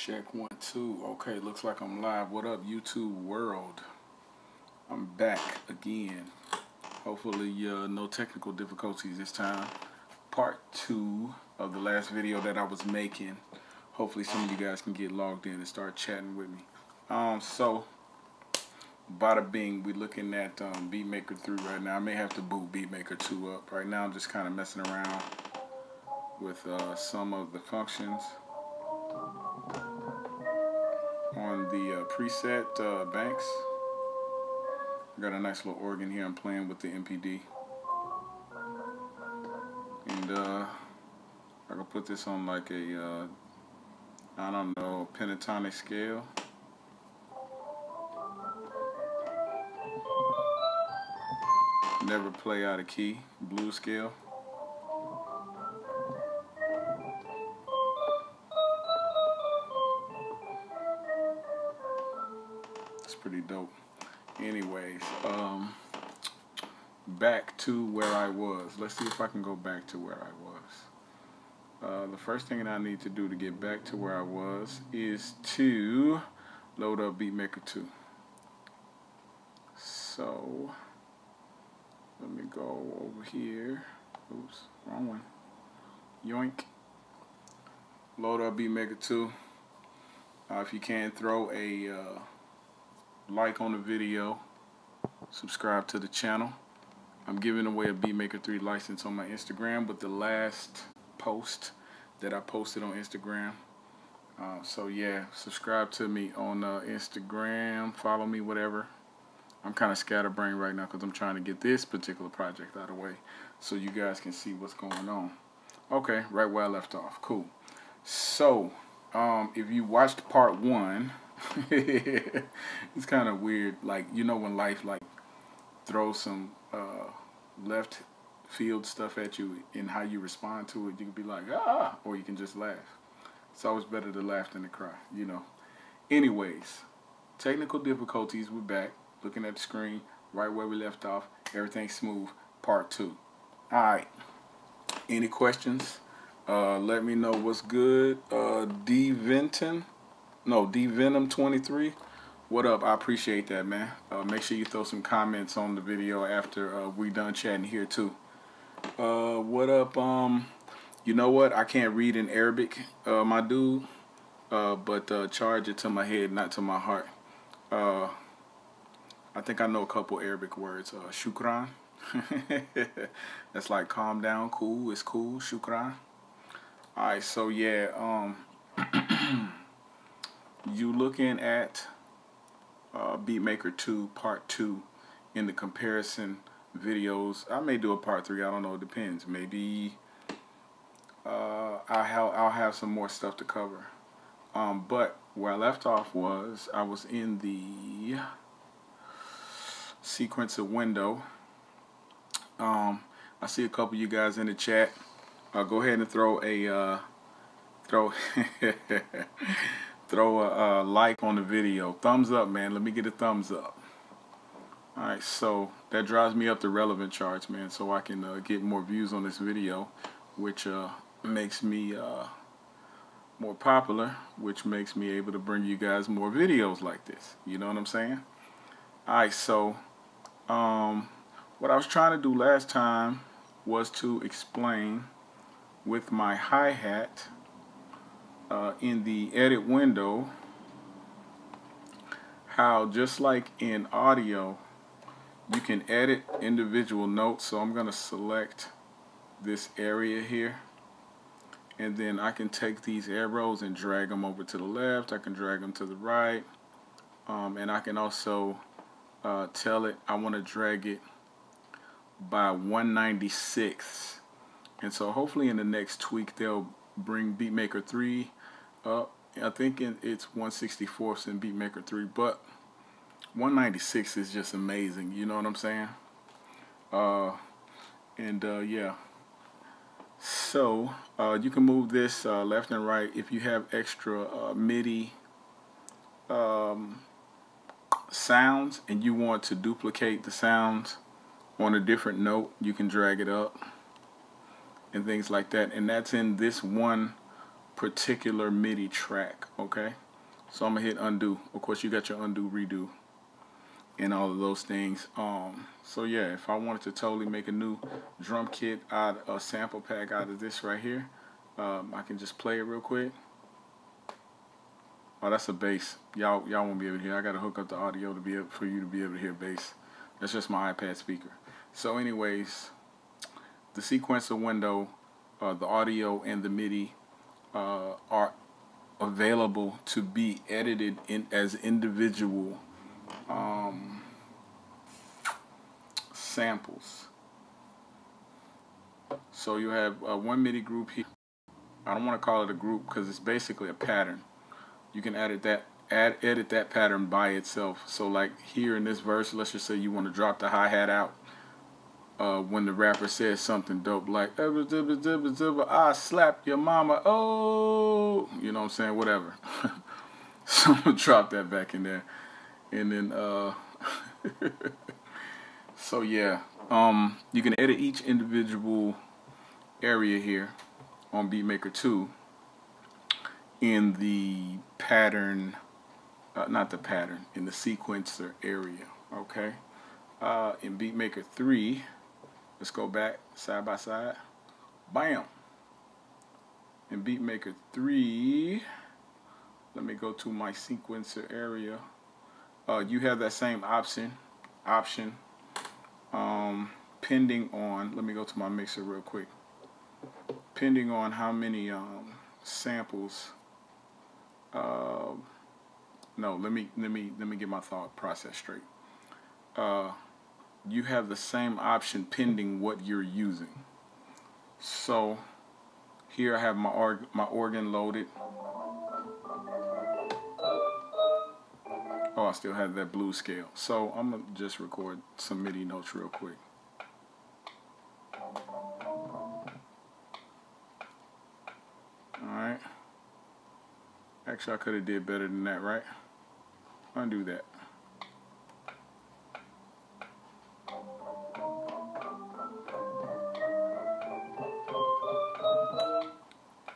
Check 1 2. Okay, looks like I'm live. What up, YouTube world? I'm back again. Hopefully no technical difficulties this time. Part 2 of the last video that I was making. Hopefully some of you guys can get logged in and start chatting with me. So bada bing, we're looking at Beatmaker 3 right now. I may have to boot Beatmaker 2 up. Right now I'm just kind of messing around with some of the functions on the preset banks. I got a nice little organ here. I'm playing with the MPD, and I can put this on like a I don't know, pentatonic scale. Never play out of key, blues scale. It's pretty dope. Anyways, back to where I was. Let's see if I can go back to where I was. The first thing that I need to do to get back to where I was is to load up Beatmaker 2. So let me go over here. Oops, wrong one. Yoink. Load up Beatmaker 2. If you can, throw a like on the video, subscribe to the channel. I'm giving away a Beatmaker 3 license on my Instagram with the last post that I posted on Instagram. So yeah, subscribe to me on Instagram, follow me, whatever. I'm kind of scatterbrained right now because I'm trying to get this particular project out of the way so you guys can see what's going on. Okay, right where I left off. Cool. So if you watched part 1, it's kind of weird, like, you know, when life like throws some left field stuff at you and how you respond to it, you can be like, ah, or you can just laugh. It's always better to laugh than to cry, you know. Anyways, technical difficulties, we're back. Looking at the screen, right where we left off. Everything's smooth. Part 2. Alright. Any questions? Let me know what's good. D-Venom23. What up? I appreciate that, man. Make sure you throw some comments on the video after we done chatting here too. What up? You know what? I can't read in Arabic, my dude. But charge it to my head, not to my heart. I think I know a couple Arabic words. Shukran. That's like calm down, cool, it's cool, shukran. Alright, so yeah, you looking at Beatmaker 2 part 2 in the comparison videos. I may do a part 3, I don't know, it depends. Maybe I'll have some more stuff to cover. But where I left off was I was in the sequencer window. I see a couple of you guys in the chat. Go ahead and throw a like on the video. Thumbs up, man. Let me get a thumbs up. Alright, so that drives me up the relevant charts, man, so I can get more views on this video, which makes me more popular, which makes me able to bring you guys more videos like this. You know what I'm saying? Alright, so what I was trying to do last time was to explain with my hi-hat in the edit window how, just like in audio, you can edit individual notes. So I'm going to select this area here, and then I can take these arrows and drag them over to the left. I can drag them to the right, and I can also tell it I want to drag it by 1/96. And so hopefully in the next tweak they'll bring Beatmaker 3 up. I think it's 1/64 in Beatmaker 3, but 1/96 is just amazing. You know what I'm saying? Yeah. So you can move this left and right. If you have extra MIDI sounds and you want to duplicate the sounds on a different note, you can drag it up and things like that. And that's in this one particular MIDI track. Okay, so I'm gonna hit undo. Of course, you got your undo, redo, and all of those things. So yeah, if I wanted to totally make a new drum kit out, a sample pack out of this right here, I can just play it real quick. Oh, that's a bass. Y'all won't be able to hear. I gotta hook up the audio to be able for you to be able to hear bass. That's just my iPad speaker. So anyways, the sequencer window, the audio and the MIDI are available to be edited in as individual samples. So you have one MIDI group here. I don't want to call it a group because it's basically a pattern. You can edit that pattern by itself. So like here in this verse, let's just say you want to drop the hi-hat out when the rapper says something dope like I slap your mama, oh, you know what I'm saying, whatever. So I'm gonna drop that back in there, and then so yeah, you can edit each individual area here on Beatmaker 2 in the pattern, not the pattern, in the sequencer area. Okay, in Beatmaker 3, let's go back side by side. Bam. In Beatmaker 3, let me go to my sequencer area. You have that same option, pending on, let me go to my mixer real quick. Pending on how many samples. No, let me get my thought process straight. You have the same option pending what you're using. So here I have my organ loaded. Oh, I still have that blues scale. So I'm gonna just record some MIDI notes real quick. Alright. Actually, I could have did better than that, right? Undo that.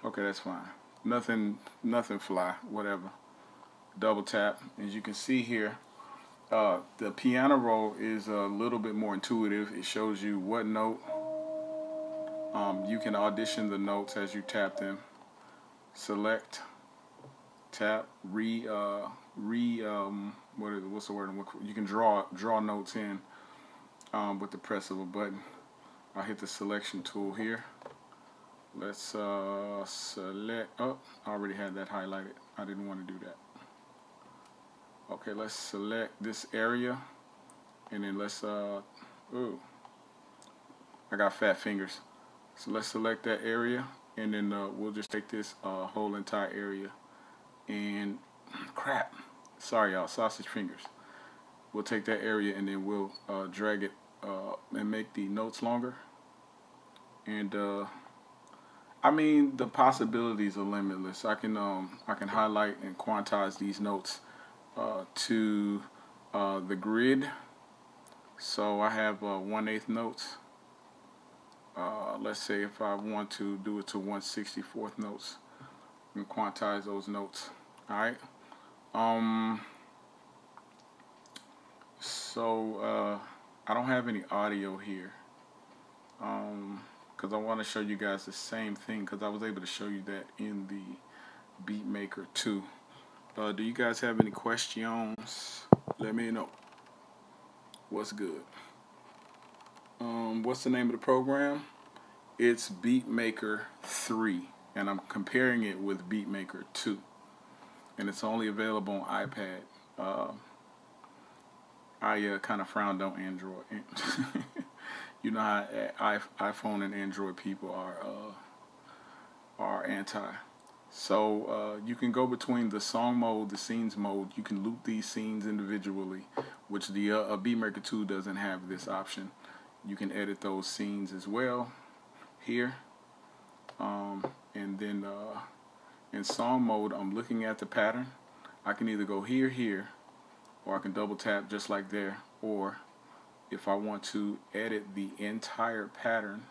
Okay, that's fine. Nothing fly, whatever. Double tap. As you can see here, the piano roll is a little bit more intuitive. It shows you what note. You can audition the notes as you tap them. Select, tap, what's the word? You can draw notes in with the press of a button. I'll hit the selection tool here. Let's select. Oh, I already had that highlighted. I didn't want to do that. Okay, let's select this area, and then let's ooh, I got fat fingers. So let's select that area, and then we'll just take this whole entire area, and crap, sorry y'all, sausage fingers. We'll take that area, and then we'll drag it and make the notes longer. And I mean, the possibilities are limitless. I can highlight and quantize these notes to the grid. So I have 1/8 notes. Let's say if I want to do it to 1/64 notes and quantize those notes. Alright. So I don't have any audio here because I want to show you guys the same thing, because I was able to show you that in the Beatmaker 2. Do you guys have any questions? Let me know. What's good? What's the name of the program? It's Beatmaker 3, and I'm comparing it with Beatmaker 2, and it's only available on iPad. I kind of frowned on Android. You know how iPhone and Android people are anti. So you can go between the song mode, the scenes mode. You can loop these scenes individually, which the Beatmaker 2 doesn't have this option. You can edit those scenes as well here. And then in song mode, I'm looking at the pattern. I can either go here, or I can double tap just like there. Or if I want to edit the entire pattern,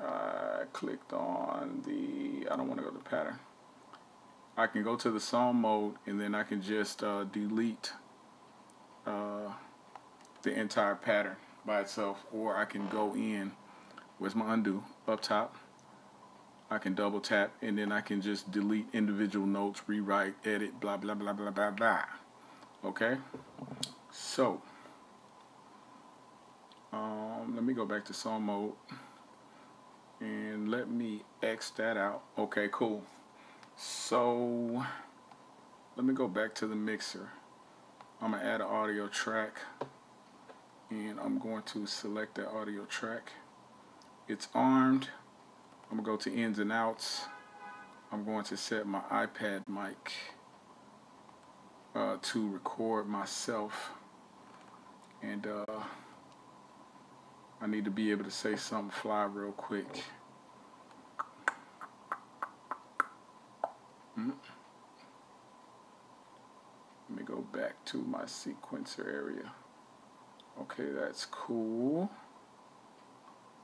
I clicked on the, I don't want to go to pattern. I can go to the song mode and then I can just delete the entire pattern by itself, or I can go in, where's my undo, up top, I can double tap and then I can just delete individual notes, rewrite, edit, blah blah blah blah blah blah. Okay, so let me go back to song mode and let me X that out. Okay, cool. So let me go back to the mixer. I'm gonna add an audio track and I'm going to select that audio track. It's armed. I'm gonna go to ins and outs. I'm going to set my iPad mic to record myself, and I need to be able to say something fly real quick. Let me go back to my sequencer area. Okay, that's cool.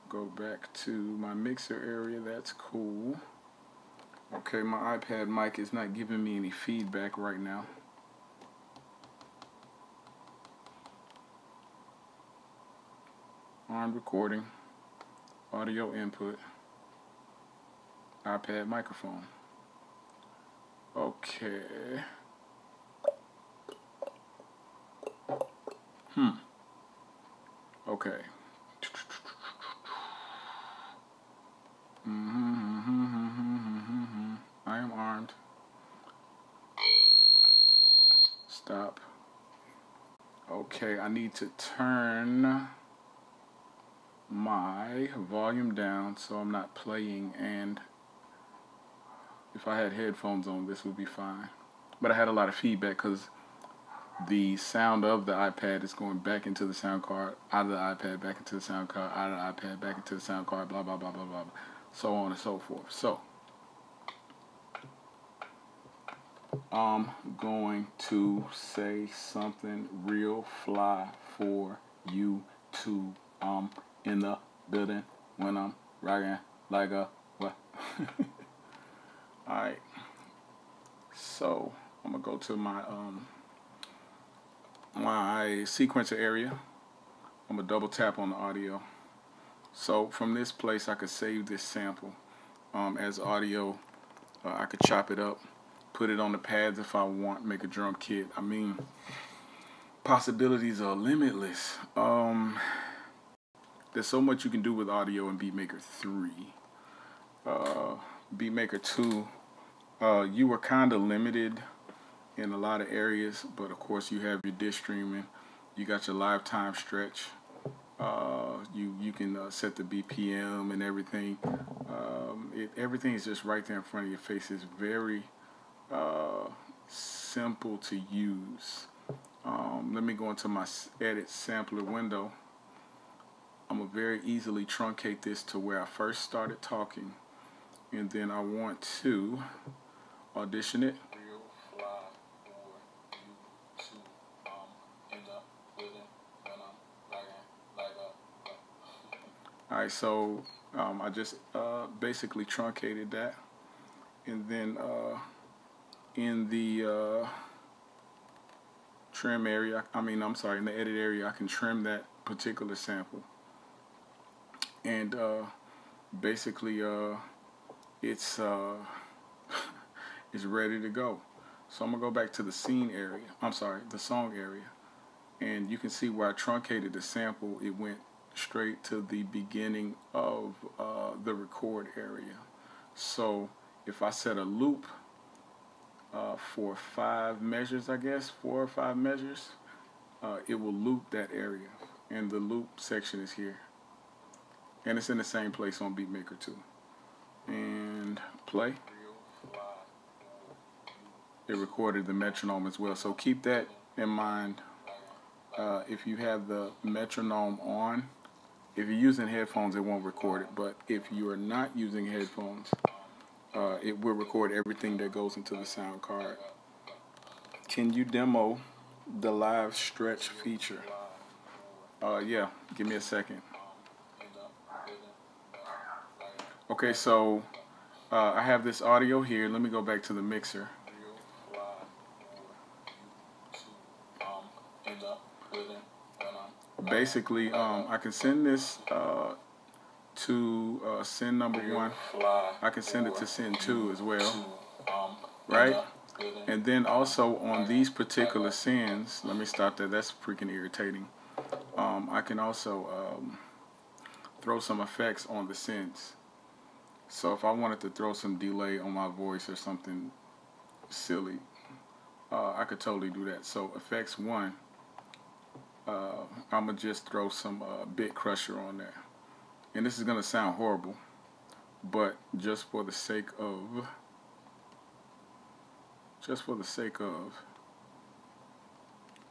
Go back to my mixer area. That's cool. Okay, my iPad mic is not giving me any feedback right now. On recording, audio input, iPad microphone. Okay. Okay. I am armed. Stop. Okay, I need to turn my volume down so I'm not playing, and if I had headphones on this would be fine. But I had a lot of feedback because the sound of the iPad is going back into the sound card, out of the iPad, back into the sound card, out of the iPad, back into the sound card, blah, blah, blah, blah, blah, so on and so forth. So, I'm going to say something real fly for you to, in the building when I'm rocking like a, what? Alright, so, I'm going to go to my, my sequencer area. I'm going to double tap on the audio. So from this place I could save this sample as audio. I could chop it up, put it on the pads if I want, make a drum kit. I mean, possibilities are limitless. There's so much you can do with audio in Beatmaker 3. Beatmaker 2, you were kind of limited in a lot of areas, but of course you have your disk streaming, you got your live time stretch, you can set the BPM and everything. Everything is just right there in front of your face. It's very simple to use. Let me go into my edit sampler window. I'm going to very easily truncate this to where I first started talking, and then I want to audition it. Alright, so I just basically truncated that, and then in the trim area, in the edit area, I can trim that particular sample, and basically it's it's ready to go. So I'm gonna go back to the scene area, the song area, and you can see where I truncated the sample. It went straight to the beginning of the record area. So if I set a loop for 5 measures, I guess 4 or 5 measures, it will loop that area, and the loop section is here, and it's in the same place on Beatmaker 2. And play. It recorded the metronome as well, so keep that in mind. If you have the metronome on, if you're using headphones, it won't record it, but if you are not using headphones, it will record everything that goes into the sound card. Can you demo the live stretch feature? Yeah, give me a second. Okay, so I have this audio here. Let me go back to the mixer. Basically, I can send this to send number 1. I can send it to send 2 as well, right? And then also on these particular sends, let me stop that. That's freaking irritating. I can also throw some effects on the sends. So if I wanted to throw some delay on my voice or something silly, I could totally do that. So effects 1, I'm gonna just throw some bit crusher on there, and this is gonna sound horrible, but just for the sake of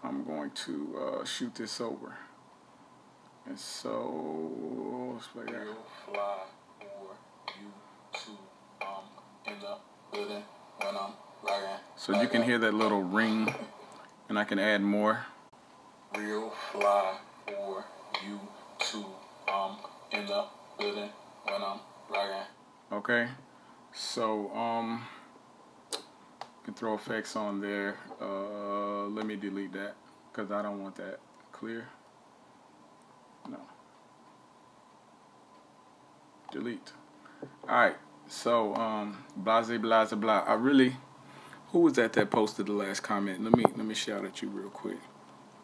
I'm going to shoot this over. And so let's play that. Fly for you to in the building when I'm riding. So you can hear that little ring, and I can add more. Real fly for you to in the building when I'm riding. Okay, so can throw effects on there. Let me delete that because I don't want that clear. No. Delete. Alright, so blase blase blah. Who was that posted the last comment? Let me shout at you real quick.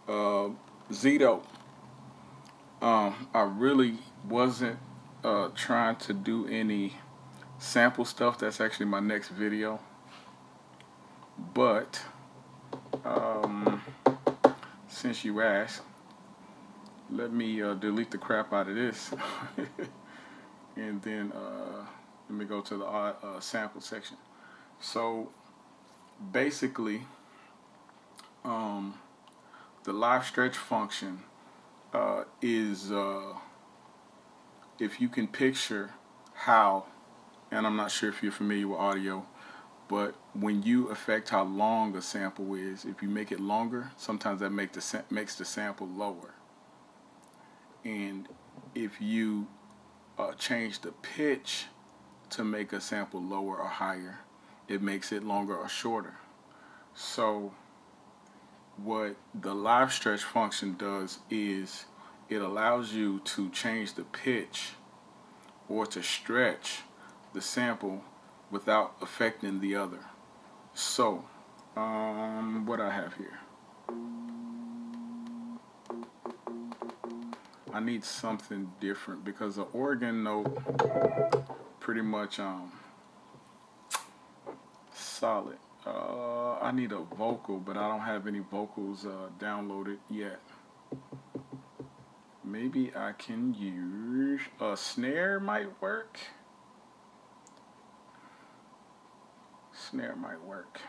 Zito. I really wasn't trying to do any sample stuff. That's actually my next video. But since you asked, let me delete the crap out of this. And then let me go to the sample section. So basically, the live stretch function is, if you can picture how, and I'm not sure if you're familiar with audio, but when you affect how long a sample is, if you make it longer, sometimes that makes the sample lower. And if you change the pitch to make a sample lower or higher, it makes it longer or shorter. So what the live stretch function does is it allows you to change the pitch or to stretch the sample without affecting the other. So what I have here, I need something different because the organ note pretty much solid. I need a vocal, but I don't have any vocals downloaded yet. Maybe I can use a snare. Might work. Snare might work.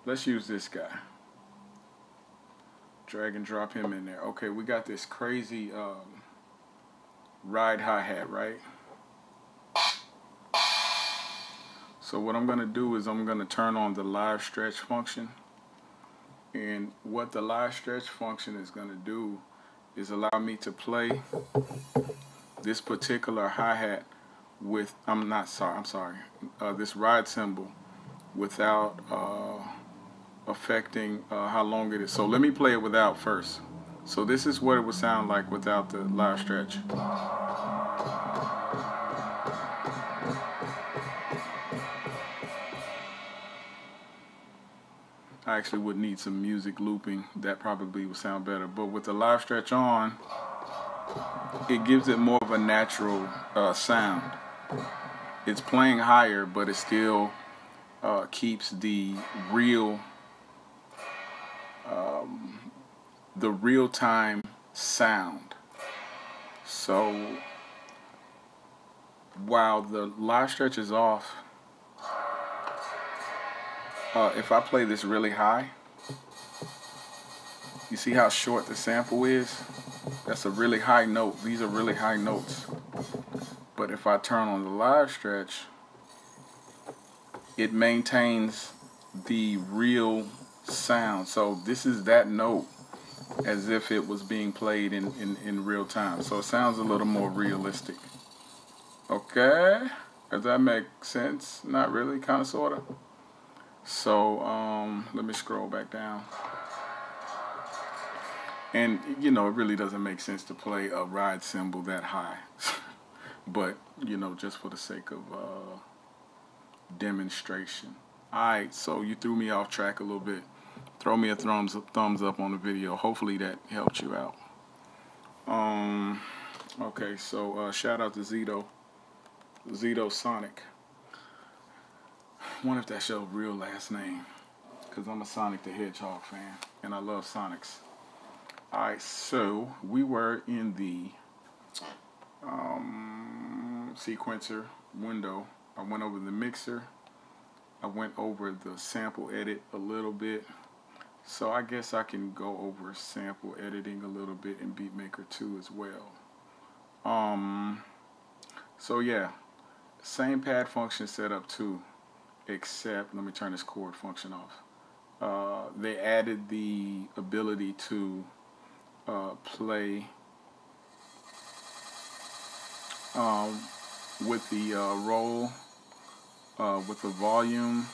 Let's use this guy. Drag and drop him in there. Okay, we got this crazy ride hi-hat, right? So what I'm going to do is I'm going to turn on the live stretch function. And what the live stretch function is going to do is allow me to play this particular hi-hat with, this ride cymbal without affecting how long it is. So let me play it without first. So this is what it would sound like without the live stretch. I actually would need some music looping. That probably would sound better. But with the live stretch on, it gives it more of a natural sound. It's playing higher, but it still keeps the real-time sound. So while the live stretch is off, if I play this really high, you see how short the sample is? That's a really high note. These are really high notes. But if I turn on the live stretch, it maintains the real sound. So this is that note, as if it was being played in real time. So it sounds a little more realistic. Okay, does that make sense? Not really, kind of, sort of. So let me scroll back down. And you know, it really doesn't make sense to play a ride cymbal that high. But you know, just for the sake of demonstration. Alright, so you threw me off track a little bit. Throw me a thumbs up on the video. Hopefully that helped you out. Okay, so shout out to Zito Sonic. I wonder if that's your real last name, because I'm a Sonic the Hedgehog fan and I love Sonics. Alright, so we were in the sequencer window. I went over the mixer. I went over the sample edit a little bit. So I guess I can go over sample editing a little bit in Beatmaker 2 as well. So yeah, same pad function setup too, except, let me turn this chord function off. They added the ability to play with the roll, with the volume.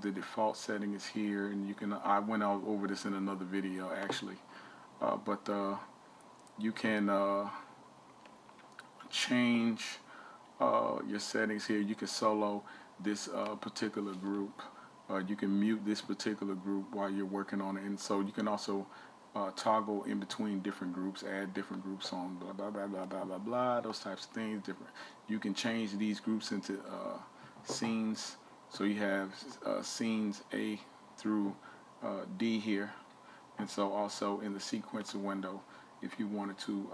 The default setting is here, and you can, I went over this in another video actually, but you can change your settings here. You can solo this particular group. You can mute this particular group while you're working on it, and so you can also toggle in between different groups, add different groups on blah blah blah blah blah blah blah, those types of things. Different. You can change these groups into scenes. So you have scenes A through D here, and so also in the sequencer window, if you wanted to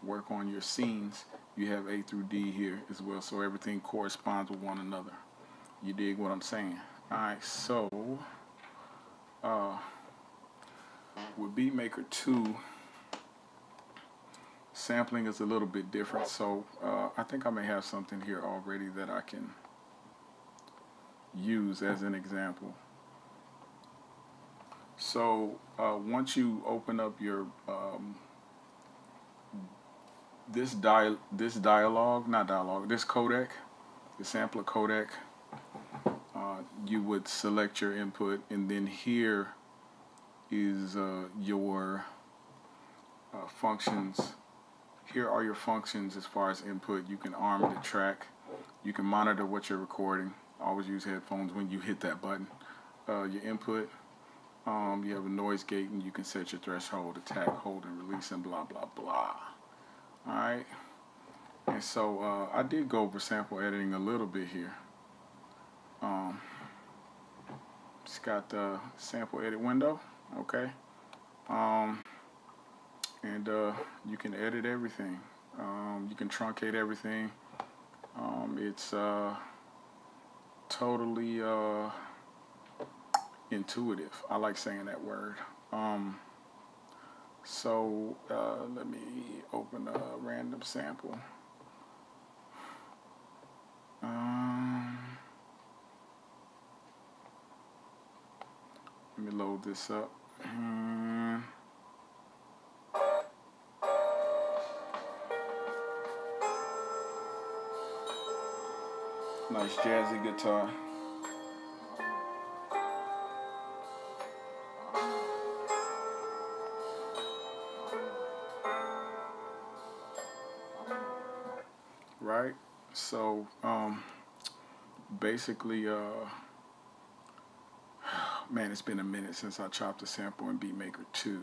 work on your scenes, you have A through D here as well, so everything corresponds with one another. You dig what I'm saying? Alright, so with Beatmaker 2, sampling is a little bit different, so I think I may have something here already that I can use as an example. So once you open up your this codec, the sampler codec, you would select your input, and then here is your functions. Here are your functions as far as input. You can arm the track. You can monitor what you're recording. Always use headphones when you hit that button. Your input, you have a noise gate, and you can set your threshold, attack, hold, and release, and blah blah blah. Alright, and so I did go over sample editing a little bit here. It's got the sample edit window, okay, and you can edit everything. You can truncate everything. It's totally intuitive. I like saying that word. So let me open a random sample. Let me load this up. Nice jazzy guitar. Right? So basically man, it's been a minute since I chopped a sample in Beatmaker 2.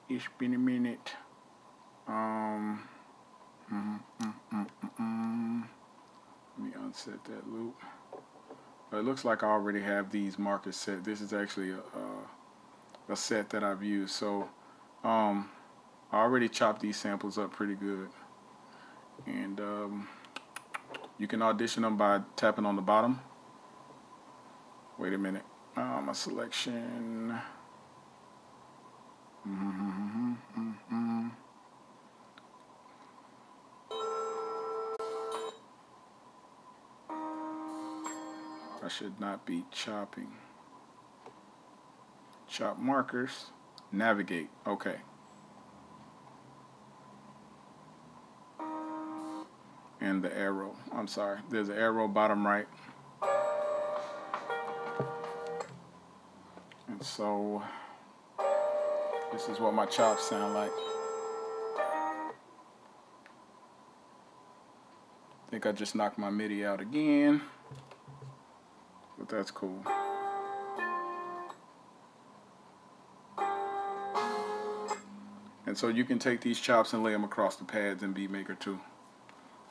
It's been a minute. Let me unset that loop. It looks like I already have these markers set. This is actually a set that I've used. So I already chopped these samples up pretty good. And you can audition them by tapping on the bottom. Wait a minute. My selection. I should not be chopping chop markers, navigate. Okay. And the arrow. I'm sorry. There's an arrow bottom right. And so this is what my chops sound like. I think I just knocked my MIDI out again, but that's cool. And so you can take these chops and lay them across the pads in Beatmaker 2.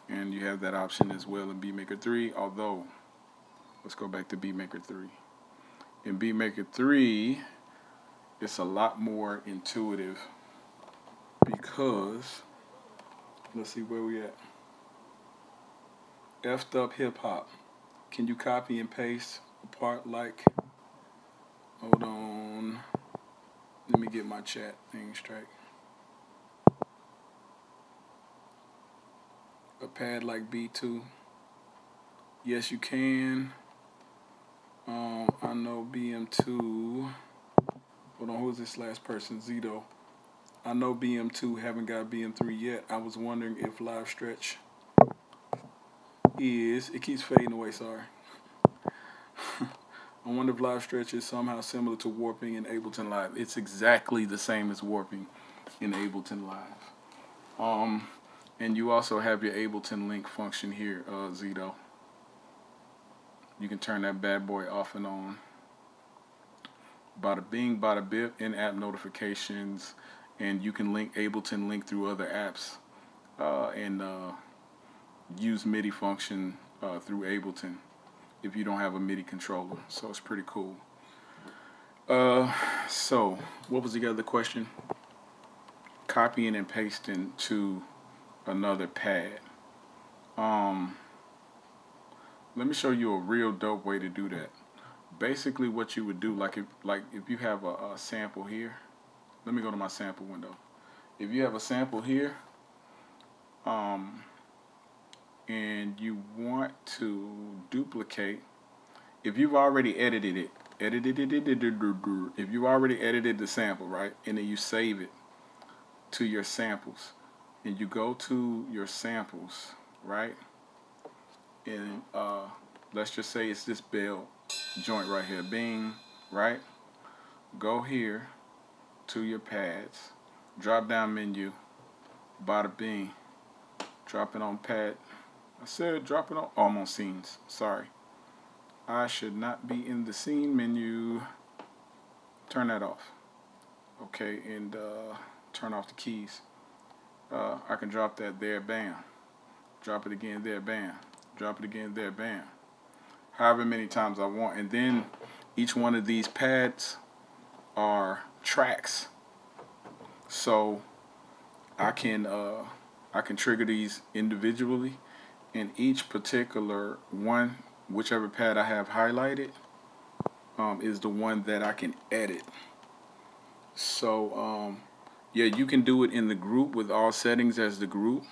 And you have that option as well in Beatmaker 3, although, let's go back to Beatmaker 3. In Beatmaker 3, it's a lot more intuitive because, let's see where we at. F'd up hip hop. Can you copy and paste a part like, hold on, let me get my chat thing straight. A pad like B2. Yes, you can. I know BM2. Hold on, who's this last person? Zito. I know BM2, haven't got BM3 yet. I was wondering if live stretch is, it keeps fading away, sorry. I wonder if live stretch is somehow similar to warping in Ableton Live. It's exactly the same as warping in Ableton Live. And you also have your Ableton link function here, Zito. You can turn that bad boy off and on. Bada bing, bada bip, in-app notifications, and you can link Ableton link through other apps and use MIDI function through Ableton if you don't have a MIDI controller. So it's pretty cool. So what was the other question? Copying and pasting to another pad. Let me show you a real dope way to do that. Basically what you would do, like if you have a sample here, let me go to my sample window. If you have a sample here, and you want to duplicate, if you've already edited it, if you already edited the sample, right, and then you save it to your samples, and you go to your samples, right, and let's just say it's this bell joint right here, bing, right, go here to your pads, drop down menu, bada bing, drop it on pad. I said drop it on, oh, I'm on scenes, sorry. I should not be in the scene menu. Turn that off. Okay, and turn off the keys. I can drop that there, bam. Drop it again there, bam. Drop it again there, bam. However many times I want. And then each one of these pads are tracks. So I can trigger these individually, and each particular one, whichever pad I have highlighted, is the one that I can edit. So yeah, you can do it in the group with all settings as the group.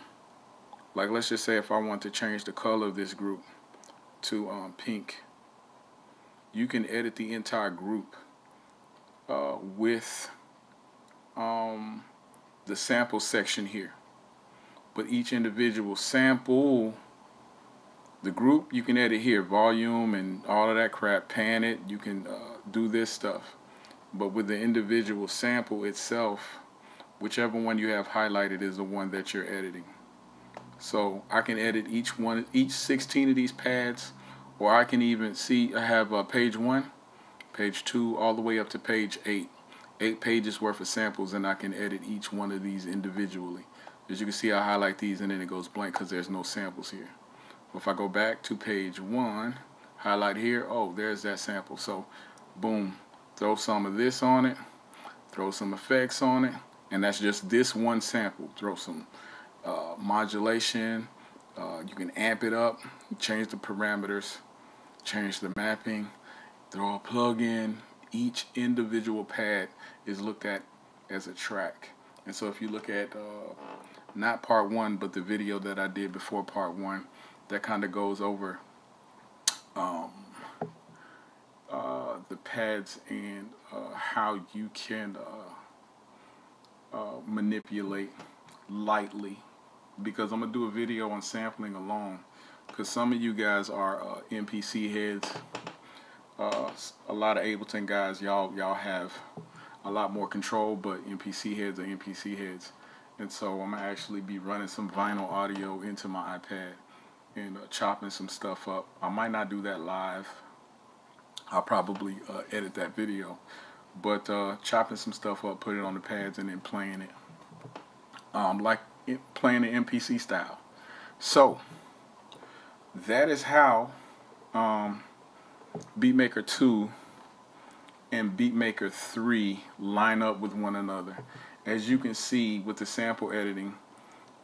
Like let's just say if I want to change the color of this group to pink, you can edit the entire group with the sample section here. But each individual sample, the group, you can edit here, volume and all of that crap, pan it, you can do this stuff. But with the individual sample itself, whichever one you have highlighted is the one that you're editing. So I can edit each one, each 16 of these pads, or I can even see I have page 1, page 2, all the way up to page 8. 8 pages worth of samples, and I can edit each one of these individually. As you can see, I highlight these and then it goes blank because there's no samples here. If I go back to page 1, highlight here, oh, there's that sample. So boom, throw some of this on it, throw some effects on it, and that's just this one sample. Throw some modulation, you can amp it up, change the parameters, change the mapping, throw a plug-in. Each individual pad is looked at as a track. And so if you look at not part 1 but the video that I did before part 1, that kind of goes over the pads and how you can manipulate lightly, because I'm gonna do a video on sampling alone, because some of you guys are MPC heads. A lot of Ableton guys, y'all have a lot more control, but MPC heads are MPC heads, and so I'm gonna actually be running some vinyl audio into my iPad and chopping some stuff up. I might not do that live. I'll probably edit that video, but chopping some stuff up, put it on the pads, and then playing it like playing the MPC style. So that is how Beatmaker 2 and Beatmaker 3 line up with one another. As you can see with the sample editing,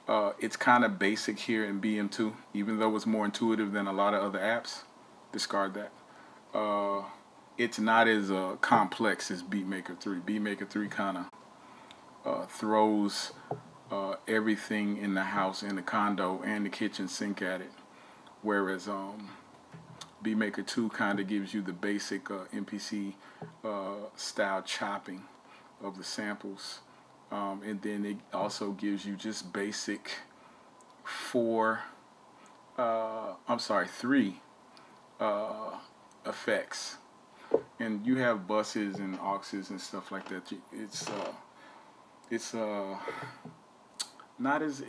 it's kind of basic here in BM2, even though it's more intuitive than a lot of other apps. Discard that. It's not as complex as Beatmaker 3. Beatmaker 3 kind of throws everything in the house, in the condo, and the kitchen sink at it, whereas Beatmaker 2 kind of gives you the basic MPC style chopping of the samples, and then it also gives you just basic three effects, and you have buses and auxes and stuff like that. It's not as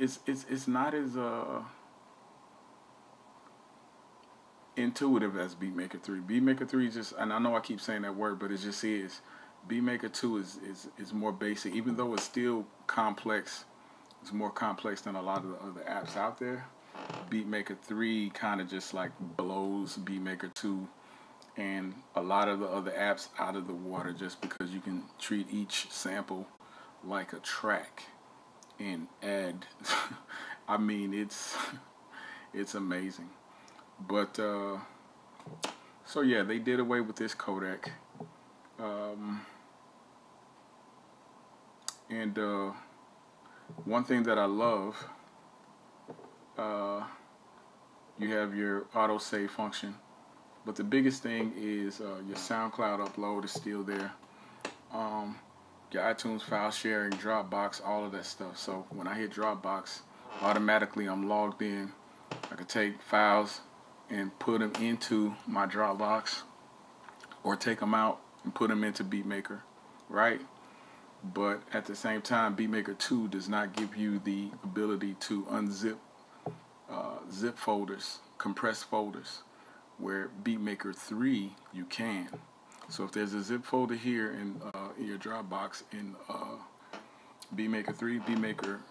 intuitive as Beatmaker 3. Beatmaker 3 just, and I know I keep saying that word, but it just is. Beatmaker 2 is more basic, even though it's still complex. It's more complex than a lot of the other apps out there. Beatmaker 3 kind of just like blows Beatmaker 2 and a lot of the other apps out of the water, just because you can treat each sample like a track and add I mean, it's amazing. But so yeah, they did away with this codec, and one thing that I love, you have your autosave function, but the biggest thing is your SoundCloud upload is still there. Your iTunes file sharing, Dropbox, all of that stuff. So when I hit Dropbox, automatically I'm logged in. I can take files and put them into my Dropbox, or take them out and put them into Beatmaker, right? But at the same time, Beatmaker 2 does not give you the ability to unzip zip folders, compressed folders, where Beatmaker 3 you can. So if there's a zip folder here in your Dropbox in Beatmaker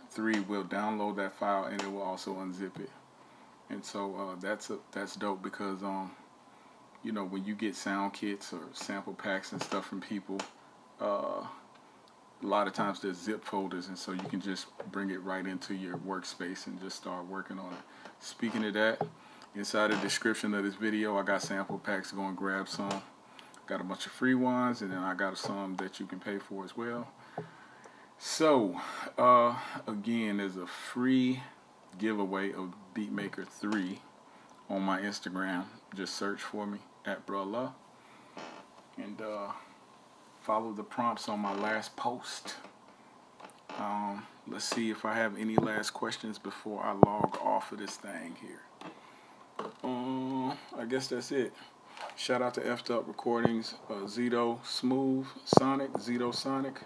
3 will download that file, and it will also unzip it. And so that's dope, because you know, when you get sound kits or sample packs and stuff from people, a lot of times there's zip folders, and so you can just bring it right into your workspace and just start working on it. Speaking of that, inside the description of this video, I got sample packs. Go and grab some. Got a bunch of free ones, and then I got some that you can pay for as well. So again, there's a free giveaway of Beatmaker 3 on my Instagram. Just search for me at Bruh, and follow the prompts on my last post. Let's see if I have any last questions before I log off of this thing here. I guess that's it. Shout out to F'd Up Recordings, Zito Smooth Sonic, Zito Sonic.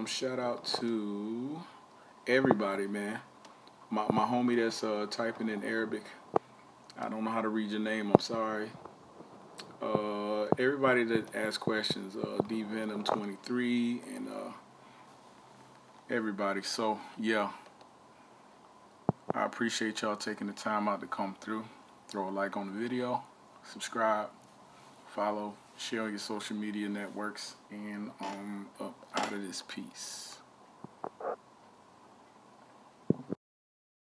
Shout out to everybody, man. My homie that's typing in Arabic. I don't know how to read your name, I'm sorry. Everybody that asks questions, DVenom23 and everybody. So yeah, I appreciate y'all taking the time out to come through. Throw a like on the video, subscribe, follow, share on your social media networks, and I'm up out of this piece.